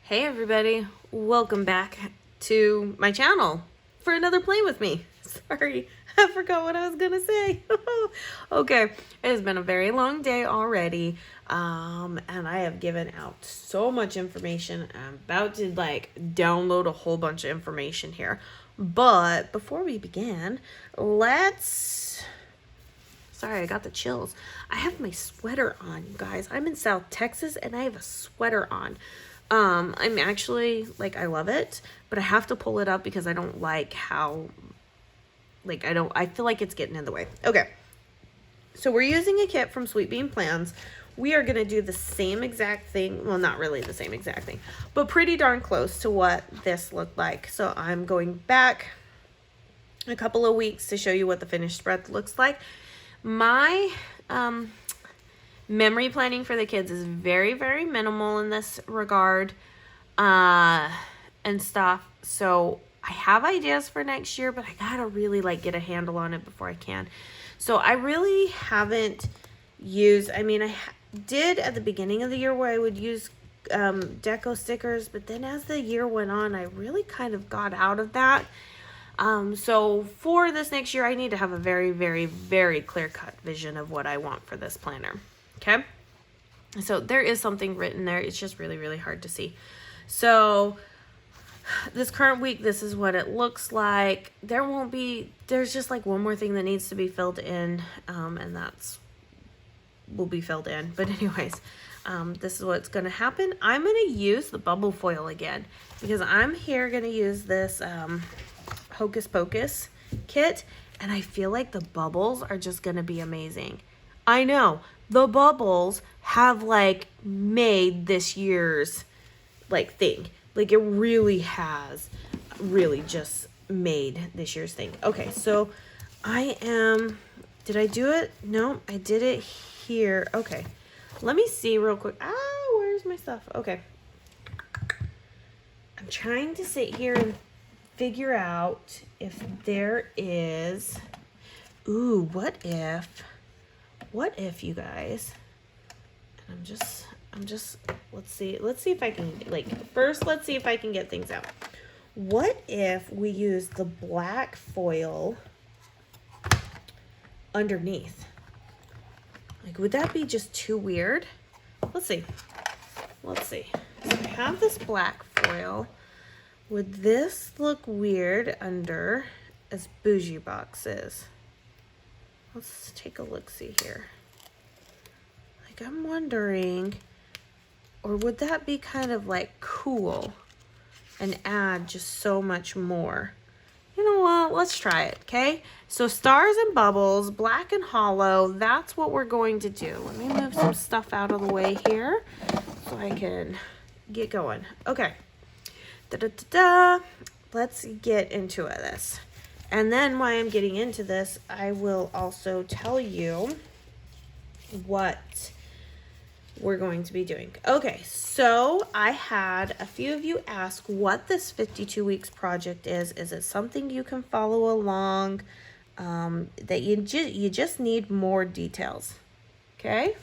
Hey everybody, welcome back to my channel for another play with me. Sorry, I forgot what I was gonna say. Okay, it has been a very long day already, and I have given out so much information. I'm about to download a whole bunch of information here. But before we begin, Sorry, I got the chills. I have my sweater on, you guys. I'm in South Texas and I have a sweater on. I'm actually, I love it, but I have to pull it up because I don't like how, I feel like it's getting in the way. Okay. So we're using a kit from Sweet Bean Plans. We are going to do the same exact thing. Well, not really the same exact thing, but pretty darn close to what this looked like. So I'm going back a couple of weeks to show you what the finished spread looks like. My, memory planning for the kids is very, very minimal in this regard, and stuff. So I have ideas for next year, but I gotta really get a handle on it before I can. So I really haven't used, I did at the beginning of the year where I would use deco stickers, but then as the year went on, I really kind of got out of that. So for this next year, I need to have a very, very, very clear-cut vision of what I want for this planner. Okay, so there is something written there. It's just really, really hard to see. So this current week, this is what it looks like. There's just one more thing that needs to be filled in, and will be filled in. But anyways, this is what's going to happen. I'm going to use the bubble foil again because I'm going to use this Hocus Pocus kit, and I feel like the bubbles are just going to be amazing. I know. The bubbles have made this year's thing. It really has just made this year's thing. Okay, so did I do it? No, I did it here. Okay, let me see real quick. Where's my stuff? Okay. I'm trying to sit here and figure out if there is, what if you guys, and I'm just, let's see if I can, first, let's see if I can get things out. What if we use the black foil underneath? Would that be just too weird? Let's see. So I have this black foil. Would this look weird under as bougie boxes? Let's take a look-see here. I'm wondering, or would that be kind of cool and add just so much more? You know what? Let's try it, okay? So stars and bubbles, black and hollow, that's what we're going to do. Let me move some stuff out of the way here so I can get going. Okay. Let's get into this. And then while I'm getting into this, I will also tell you what we're going to be doing. Okay, so I had a few of you ask what this 52 weeks project is. Is it something you can follow along? That you just need more details. Okay?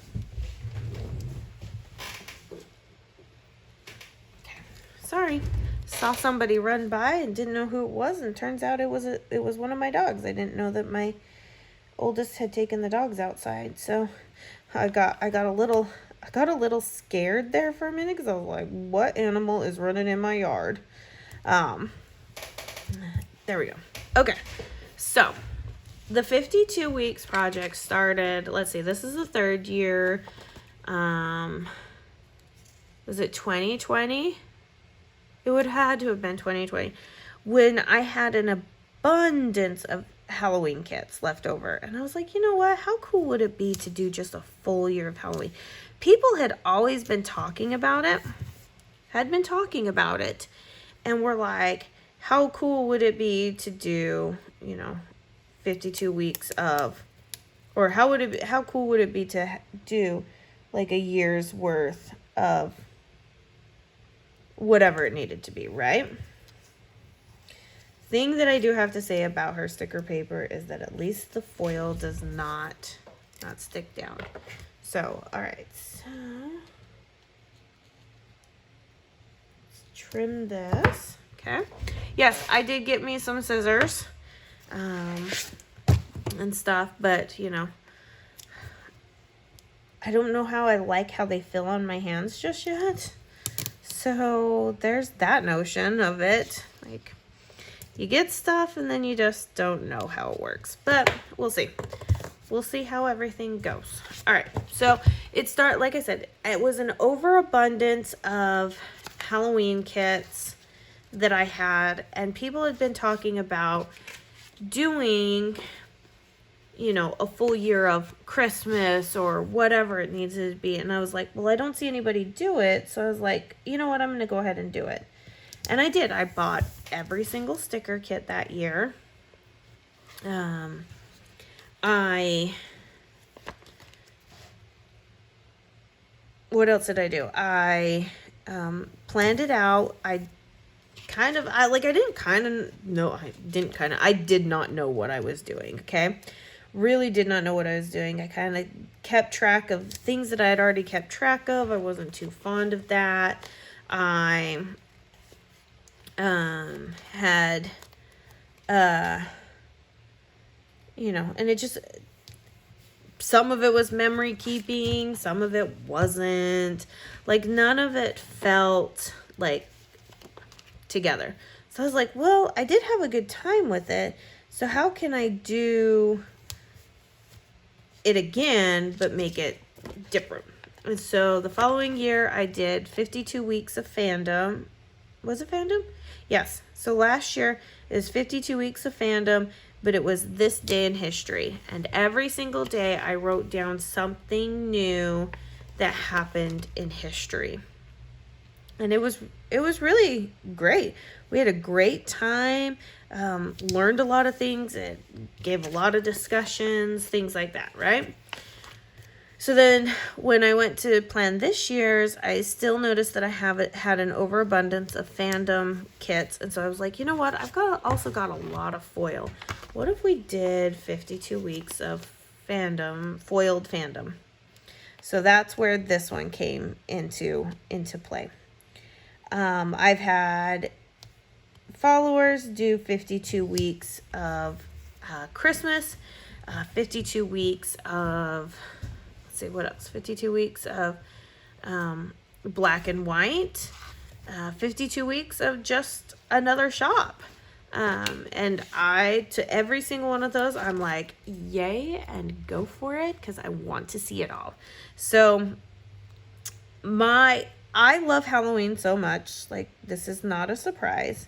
Sorry. Saw somebody run by and didn't know who it was, and turns out it was one of my dogs. I didn't know that my oldest had taken the dogs outside, so I got a little scared there for a minute because I was like, what animal is running in my yard? There we go. Okay, so the 52 weeks project started, let's see, this is the third year. Was it 2020? It would have had to have been 2020 when I had an abundance of Halloween kits left over. And I was like, you know what? How cool would it be to do just a full year of Halloween? People had always been talking about it, and were like, how cool would it be to do, 52 weeks of, or how cool would it be to do a year's worth of whatever it needed to be, right? Thing that I do have to say about her sticker paper is that at least the foil does not stick down. So, all right. So trim this. Okay. Yes, I did get me some scissors and stuff, but you know, I don't know how I like how they feel on my hands just yet. So there's that notion of it. Like, you get stuff and then you just don't know how it works, but we'll see. We'll see how everything goes. All right, so like I said, it was an overabundance of Halloween kits that I had, and people had been talking about doing, you know, a full year of Christmas or whatever it needs to be. And I was like, well, I don't see anybody do it. So I was like, you know what, I'm going to go ahead and do it. And I did. I bought every single sticker kit that year. What else did I do? I planned it out. I did not know what I was doing, okay? Really did not know what I was doing. I kind of kept track of things that I had already kept track of. I wasn't too fond of that. I had, you know, and it just, some of it was memory keeping, some of it wasn't. Like, none of it felt like together. So I was like, well, I did have a good time with it. So how can I do it again, but make it different? And so the following year I did 52 weeks of fandom. Was it fandom? Yes. So last year is 52 weeks of fandom, but it was this day in history. And every single day I wrote down something new that happened in history. And it was really great. We had a great time, learned a lot of things, it gave a lot of discussions, things like that, right? So then when I went to plan this year's, I still noticed that I had an overabundance of fandom kits. And so I was like, you know what? I've also got a lot of foil. What if we did 52 weeks of fandom, foiled fandom? So that's where this one came into play. I've had followers do 52 weeks of Christmas, 52 weeks of, let's see, what else? 52 weeks of black and white, 52 weeks of just another shop. And to every single one of those, I'm like, yay, and go for it, because I want to see it all. So I love Halloween so much. Like, this is not a surprise.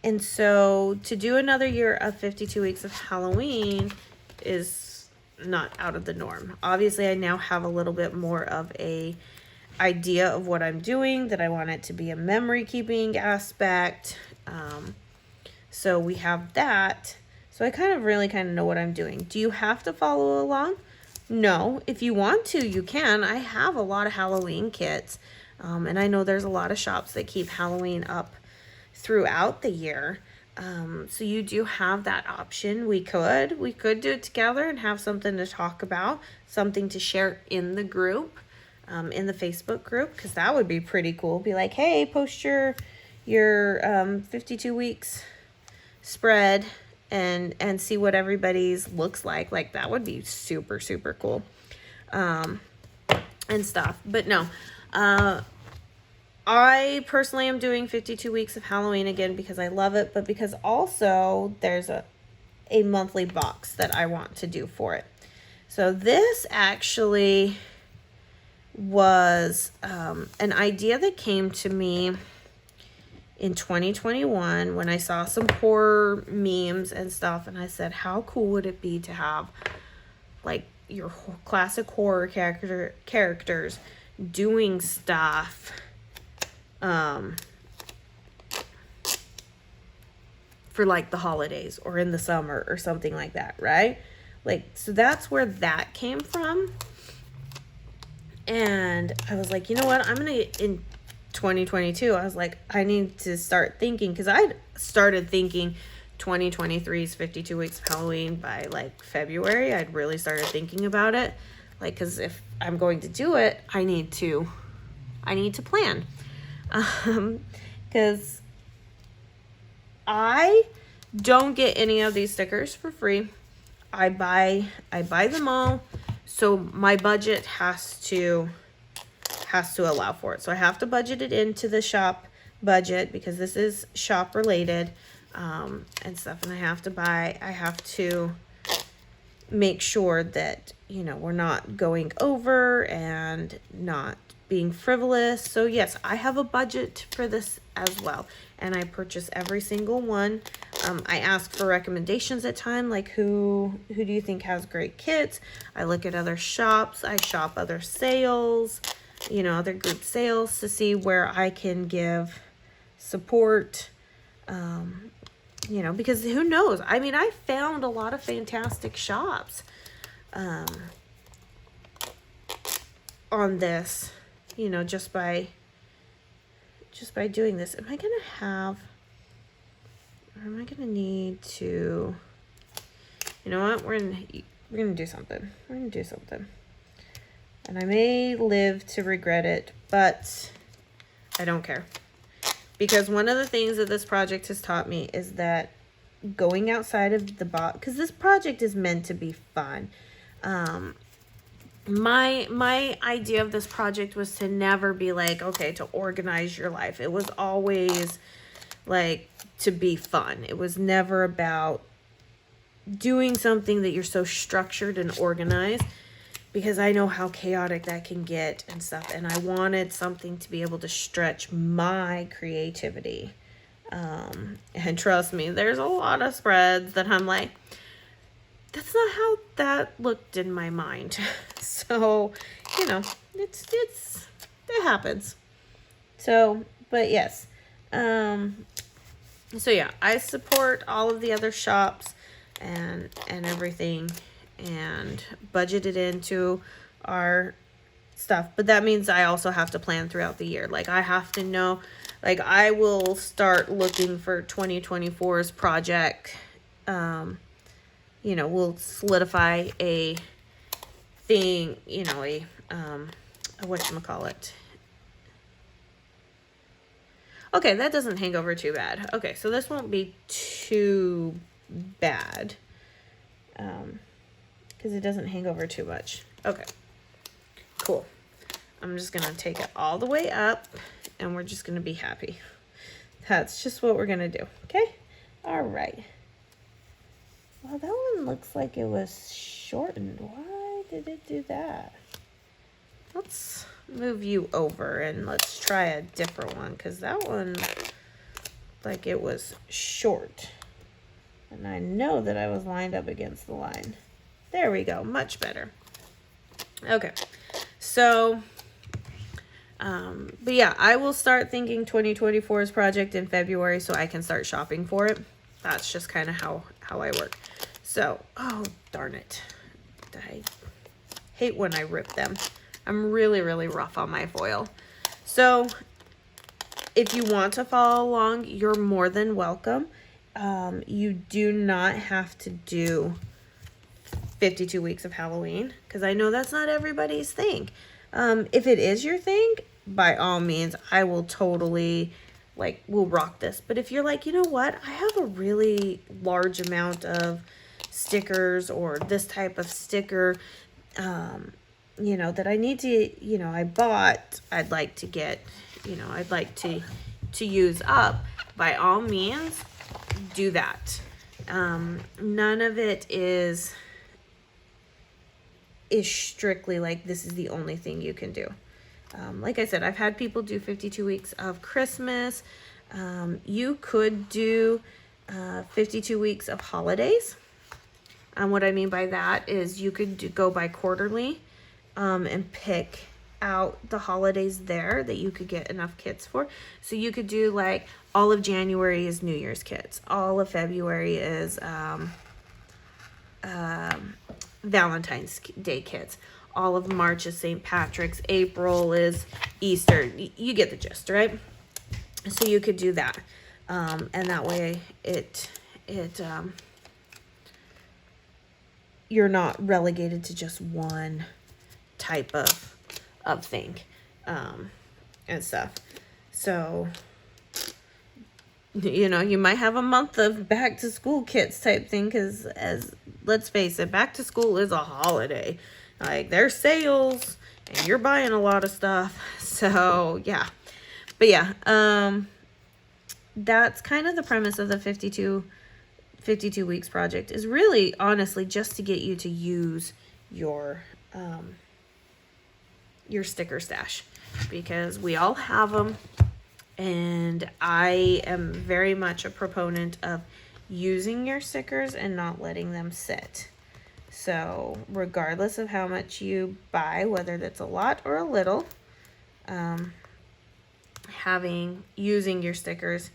And so to do another year of 52 weeks of Halloween is not out of the norm. Obviously, I now have a little bit more of a idea of what I'm doing, that I want it to be a memory keeping aspect. So we have that. So I really know what I'm doing. Do you have to follow along? No. If you want to, you can. I have a lot of Halloween kits. And I know there's a lot of shops that keep Halloween up throughout the year. So you do have that option. We could do it together and have something to talk about, something to share in the group, in the Facebook group, because that would be pretty cool. Be like, hey, post your 52 weeks spread and see what everybody's looks like. Like, that would be super, super cool. And stuff. But no, I personally am doing 52 weeks of Halloween again because I love it, but because also there's a monthly box that I want to do for it. So this actually was an idea that came to me in 2021 when I saw some horror memes and stuff, and I said, how cool would it be to have like your classic horror characters doing stuff for like the holidays or in the summer or something like that, right? Like, so that's where that came from. And I was like, you know what, in 2022, I was like, I need to start thinking, because I started thinking 2023's 52 weeks of Halloween by like February. I'd really started thinking about it, like, because if I'm going to do it, I need to plan. because I don't get any of these stickers for free. I buy them all, so my budget has to allow for it. So I have to budget it into the shop budget because this is shop related and stuff, and I have to make sure that, you know, we're not going over and not being frivolous. So yes, I have a budget for this as well, and I purchase every single one. I ask for recommendations at time, like who do you think has great kits? I look at other shops, I shop other sales, you know, other group sales to see where I can give support. You know, because who knows? I mean, I found a lot of fantastic shops on this, you know, just by doing this. Am I gonna need to, you know what? We're gonna do something. We're gonna do something. And I may live to regret it, but I don't care. Because one of the things that this project has taught me is that going outside of the box, because this project is meant to be fun. My idea of this project was to never be like, okay, to organize your life. It was always like to be fun. It was never about doing something that you're so structured and organized, because I know how chaotic that can get and stuff. And I wanted something to be able to stretch my creativity. And trust me, there's a lot of spreads that I'm like, that's not how that looked in my mind. So, you know, it happens. So, but yes. So yeah, I support all of the other shops and everything, and budget it into our stuff. But that means I also have to plan throughout the year. Like, I have to know, like, I will start looking for 2024's project. You know, we'll solidify a thing, you know, a whatchamacallit. Okay, that doesn't hang over too bad. Okay, so this won't be too bad. Because it doesn't hang over too much. Okay, cool. I'm just going to take it all the way up, and we're just going to be happy. That's just what we're going to do. Okay? All right. Well, that one looks like it was shortened. Why did it do that? Let's move you over, and let's try a different one, because that one, like, it was short. And I know that I was lined up against the line. There we go. Much better. Okay. So, but yeah, I will start thinking 2024's project in February so I can start shopping for it. That's just kind of how I work. So, oh, darn it. I hate when I rip them. I'm really, really rough on my foil. So, if you want to follow along, you're more than welcome. You do not have to do 52 weeks of Halloween, because I know that's not everybody's thing. If it is your thing, by all means, I will totally, like, we'll rock this. But if you're like, you know what, I have a really large amount of stickers, or this type of sticker, you know, that I need to, you know, I'd like to get, you know, I'd like to use up, by all means, do that. None of it is strictly like this is the only thing you can do. Like I said, I've had people do 52 weeks of Christmas. You could do 52 weeks of holidays. And what I mean by that is you could go by quarterly and pick out the holidays there that you could get enough kits for. So you could do, like, all of January is New Year's kits. All of February is Valentine's Day kits. All of March is St. Patrick's. April is Easter. You get the gist, right? So you could do that. And that way you're not relegated to just one type of thing and stuff. So You know, you might have a month of back to school kits type thing, because as let's face it, back to school is a holiday. Like, there's sales and you're buying a lot of stuff. So yeah. But yeah, that's kind of the premise of the 52 weeks project, is really honestly just to get you to use your sticker stash, because we all have them. And I am very much a proponent of using your stickers and not letting them sit. So regardless of how much you buy, whether that's a lot or a little, using your stickers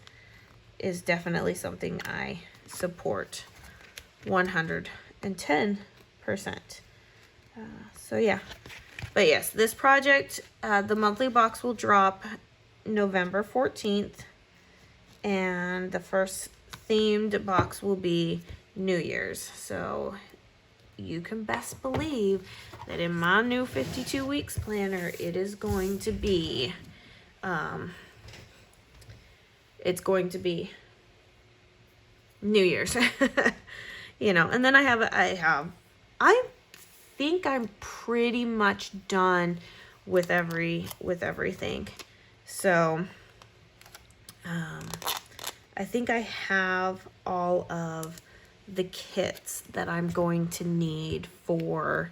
is definitely something I support 110%. So yeah. But yes, this project, the monthly box will drop November 14th, and the first themed box will be New Year's. So you can best believe that in my new 52 weeks planner, it is going to be New Year's. You know, and then I think I'm pretty much done with everything. So I think I have all of the kits that I'm going to need for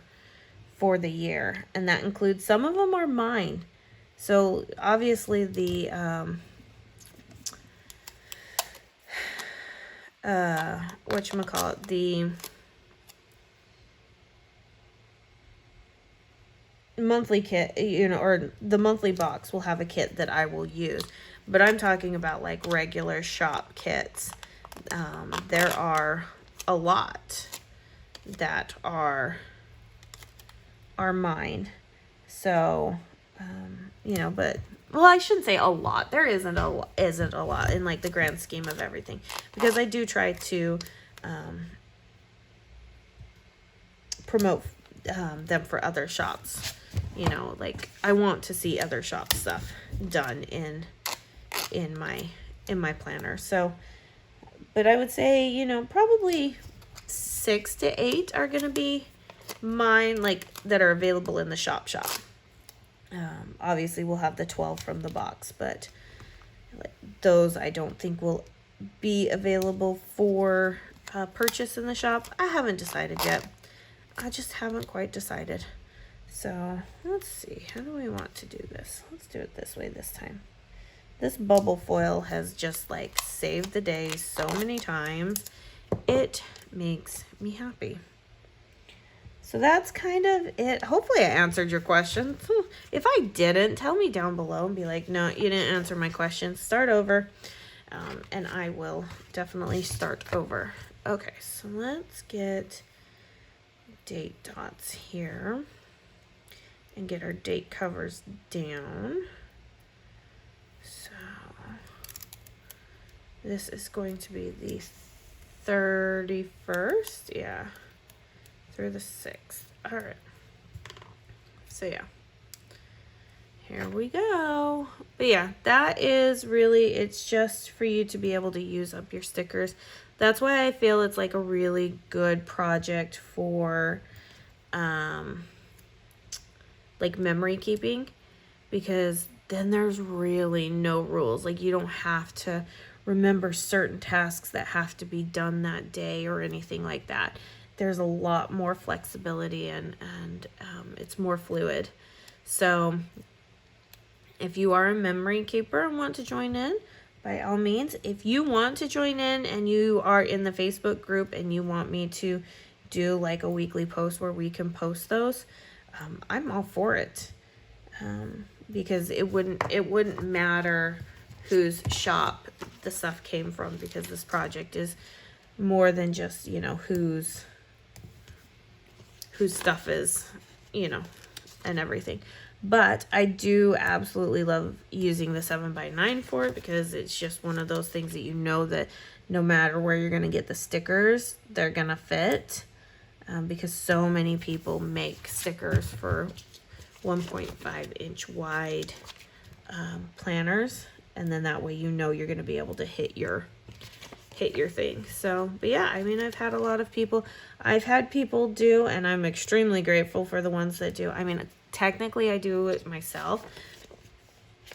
the year, and that includes, some of them are mine. So obviously the whatchamacallit, the monthly kit, you know, or the monthly box will have a kit that I will use. But I'm talking about like regular shop kits. There are a lot that are mine. So, you know, but, well, I shouldn't say a lot. There isn't a lot in like the grand scheme of everything, because I do try to promote them for other shops. You know, like, I want to see other shop stuff done in my planner. So, but I would say, you know, probably 6 to 8 are going to be mine, like, that are available in the shop. Obviously we'll have the 12 from the box, but those I don't think will be available for purchase in the shop. I haven't decided yet. I just haven't quite decided. So let's see, how do we want to do this? Let's do it this way this time. This bubble foil has just like saved the day so many times. It makes me happy. So that's kind of it. Hopefully I answered your question. If I didn't, tell me down below and be like, no, you didn't answer my question. Start over. And I will definitely start over. Okay, so let's get date dots here and get our date covers down. So this is going to be the 31st. Yeah. Through the 6th. All right. So yeah, here we go. But yeah, that is really, it's just for you to be able to use up your stickers. That's why I feel it's like a really good project for like memory keeping, because then there's really no rules. Like, you don't have to remember certain tasks that have to be done that day or anything like that. There's a lot more flexibility and it's more fluid. So if you are a memory keeper and want to join in, by all means. If you want to join in and you are in the Facebook group and you want me to do like a weekly post where we can post those, I'm all for it. Because it wouldn't matter whose shop the stuff came from, because this project is more than just, you know, whose stuff is, you know, and everything. But I do absolutely love using the 7x9 for it, because it's just one of those things that you know that no matter where you're going to get the stickers, they're going to fit. Because so many people make stickers for 1.5 inch wide planners. And then that way you know you're going to be able to hit your thing. So, but yeah, I mean, I've had a lot of people, I've had people do, and I'm extremely grateful for the ones that do. I mean, technically I do it myself,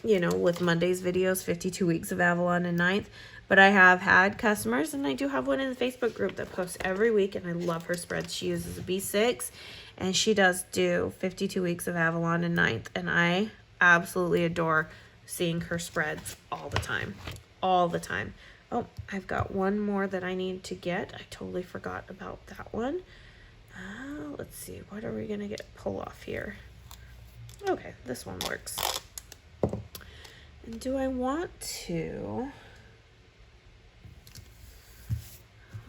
you know, with Monday's videos, 52 weeks of Avalon and Ninth. But I have had customers, and I do have one in the Facebook group that posts every week, and I love her spreads. She uses a B6, and she does do 52 weeks of Avalon and Ninth, and I absolutely adore seeing her spreads all the time. All the time. Oh, I've got one more that I need to get. I totally forgot about that one. Let's see. What are we going to get pull off here? Okay, this one works. And do I want to...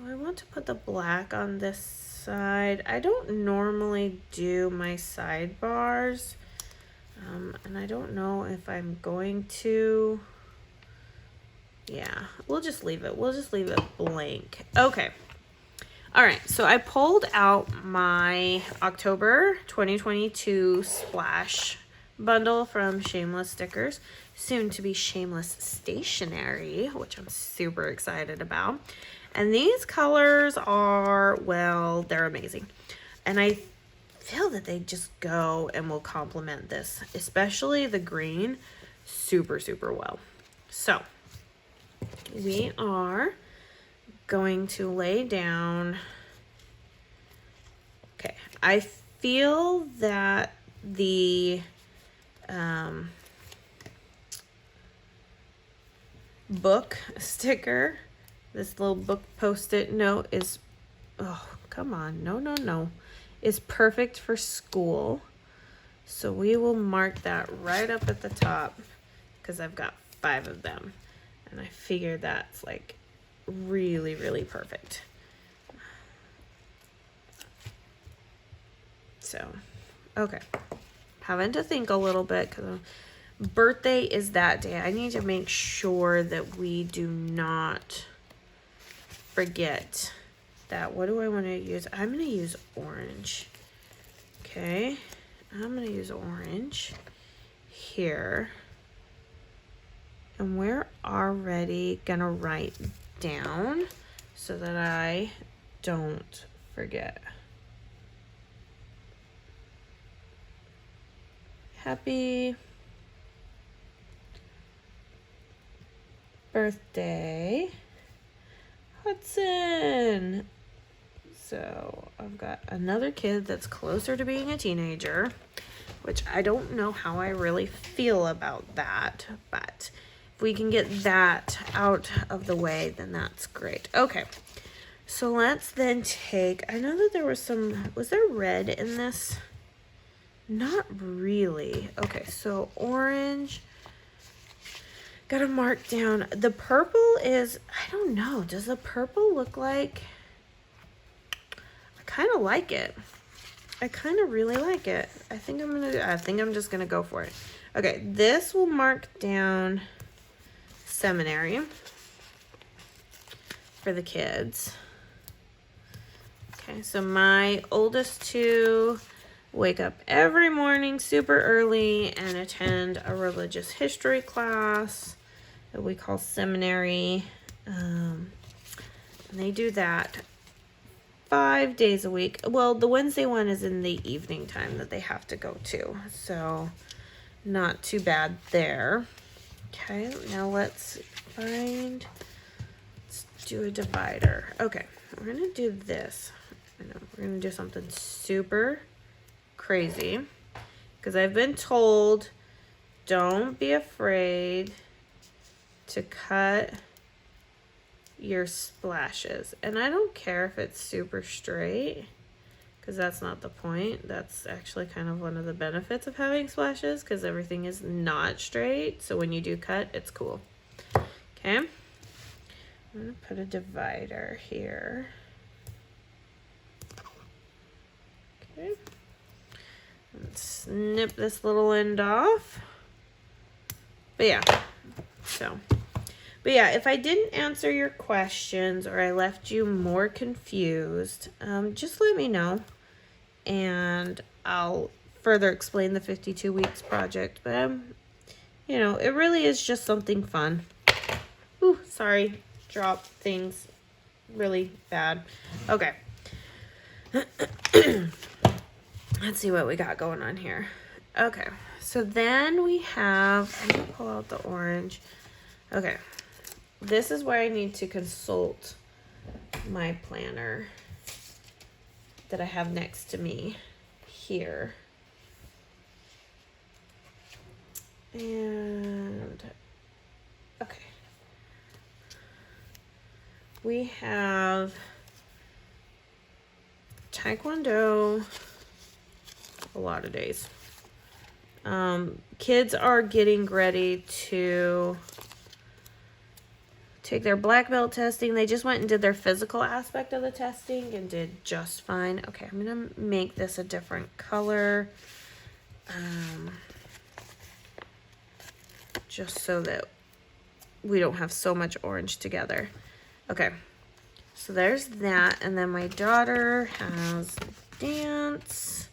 I want to put the black on this side. I don't normally do my sidebars. And I don't know if I'm going to... Yeah, we'll just leave it. We'll just leave it blank. Okay. All right, so I pulled out my October 2022 splash bundle from Shameless Stickers, soon to be Shameless Stationery, which I'm super excited about. And these colors are, well, they're amazing. And I feel that they just go and will complement this, especially the green, super, super well. So we are going to lay down. Okay, I feel that the book sticker, this little book post-it note is, oh, come on, no, is perfect for school. So we will mark that right up at the top because I've got 5 of them. And I figure that's like really, really perfect. So, okay. Having to think a little bit because birthday is that day. I need to make sure that we do not forget that. What do I want to use? I'm going to use orange. Okay. I'm going to use orange here. And we're already going to write down so that I don't forget. Happy birthday, Hudson. So I've got another kid that's closer to being a teenager, which I don't know how I really feel about that, but if we can get that out of the way, then that's great. Okay, so let's then take, I know that there was some, was there red in this? Not really. Okay, so orange, gotta mark down. The purple is, I don't know, does the purple look like, I kind of like it. I kind of really like it. I think I'm just gonna go for it. Okay, this will mark down seminary for the kids. Okay, so my oldest 2 wake up every morning super early and attend a religious history class that we call seminary. And they do that 5 days a week. Well, the Wednesday one is in the evening time that they have to go to, so not too bad there. Okay, now let's do a divider. Okay, we're gonna do this. We're gonna do something super crazy because I've been told don't be afraid to cut your splashes, and I don't care if it's super straight because that's not the point. That's actually kind of one of the benefits of having splashes because everything is not straight, so when you do cut, it's cool. Okay, I'm gonna put a divider here. Okay, let's snip this little end off. But yeah, if I didn't answer your questions or I left you more confused, just let me know and I'll further explain the 52 weeks project. But you know, it really is just something fun. Ooh, sorry, drop things really bad. Okay. Let's see what we got going on here. Okay, so then we have, I'm gonna pull out the orange. Okay, this is where I need to consult my planner that I have next to me here. And, okay. We have Taekwondo, a lot of days. Kids are getting ready to take their black belt testing. They just went and did their physical aspect of the testing and did just fine. Okay, I'm gonna make this a different color. Just so that we don't have so much orange together. Okay, so there's that. And then my daughter has dance.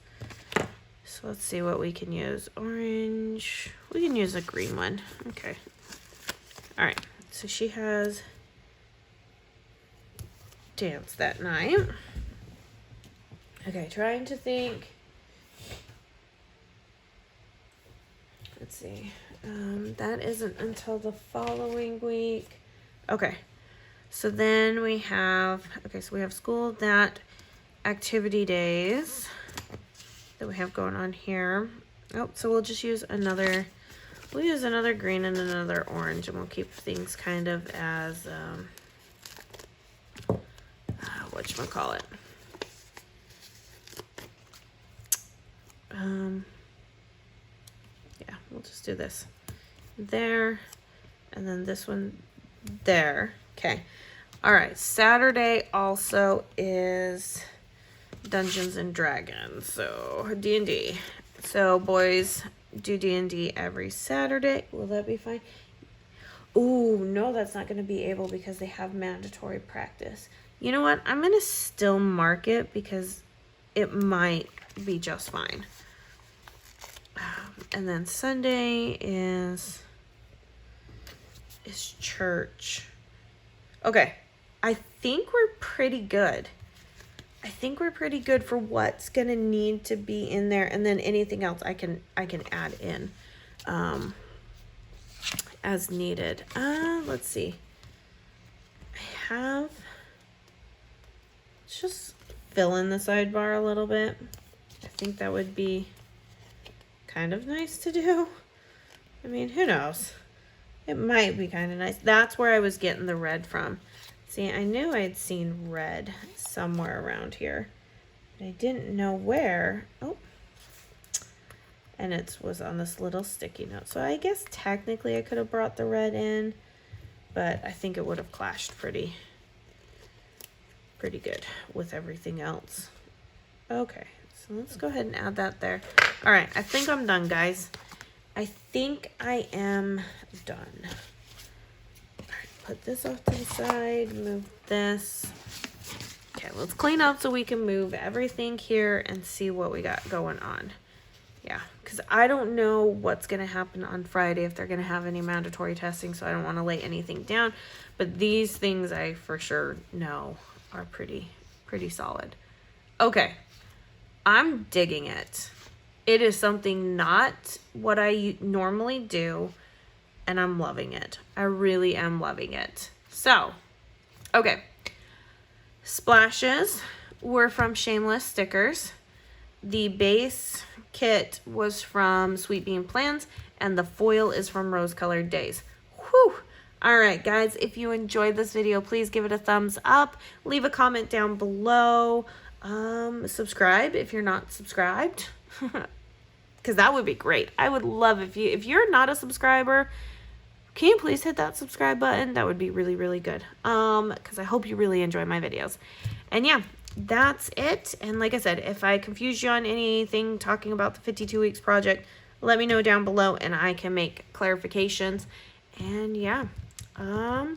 So let's see what we can use. Orange. We can use a green one. Okay. All right. So she has dance that night. Okay, trying to think. Let's see. That isn't until the following week. Okay. So then we have, okay, so we have school, that, activity days that we have going on here. Oh, so we'll just use another, we'll use another green and another orange, and we'll keep things kind of as, whatchamacallit. Yeah, we'll just do this there, and then this one there. Okay. All right. Saturday also is Dungeons and Dragons. So D&D. So boys do D&D every Saturday. Will that be fine? Ooh, no, that's not going to be able because they have mandatory practice. You know what? I'm going to still mark it because it might be just fine. And then Sunday is church. Okay, I think we're pretty good. I think we're pretty good for what's gonna need to be in there, and then anything else I can add in as needed. Let's see. Let's just fill in the sidebar a little bit. I think that would be kind of nice to do. I mean, who knows? It might be kind of nice. That's where I was getting the red from. See, I knew I'd seen red somewhere around here, but I didn't know where. Oh, and it was on this little sticky note. So I guess technically I could have brought the red in, but I think it would have clashed pretty good with everything else. Okay, so let's go ahead and add that there. All right, I think I'm done, guys. I think I am done. All right, put this off to the side, move this. Okay, let's clean up so we can move everything here and see what we got going on. Yeah, because I don't know what's going to happen on Friday, if they're going to have any mandatory testing, so I don't want to lay anything down. But these things I for sure know are pretty solid. Okay, I'm digging it. It is something not what I normally do, and I'm loving it. I really am loving it. So, okay. Splashes were from Shameless Stickers. The base kit was from Sweet Bean Plans, and the foil is from Rose Colored Days. Whew! All right, guys, if you enjoyed this video, please give it a thumbs up. Leave a comment down below. Subscribe if you're not subscribed. Because that would be great. I would love if you're not a subscriber, can you please hit that subscribe button? That would be really good. Because I hope you really enjoy my videos. And yeah, that's it. And like I said, if I confused you on anything talking about the 52 weeks project, let me know down below and I can make clarifications. And yeah, I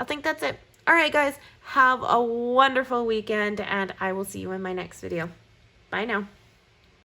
think that's it. All right, guys, have a wonderful weekend, and I will see you in my next video. Bye now.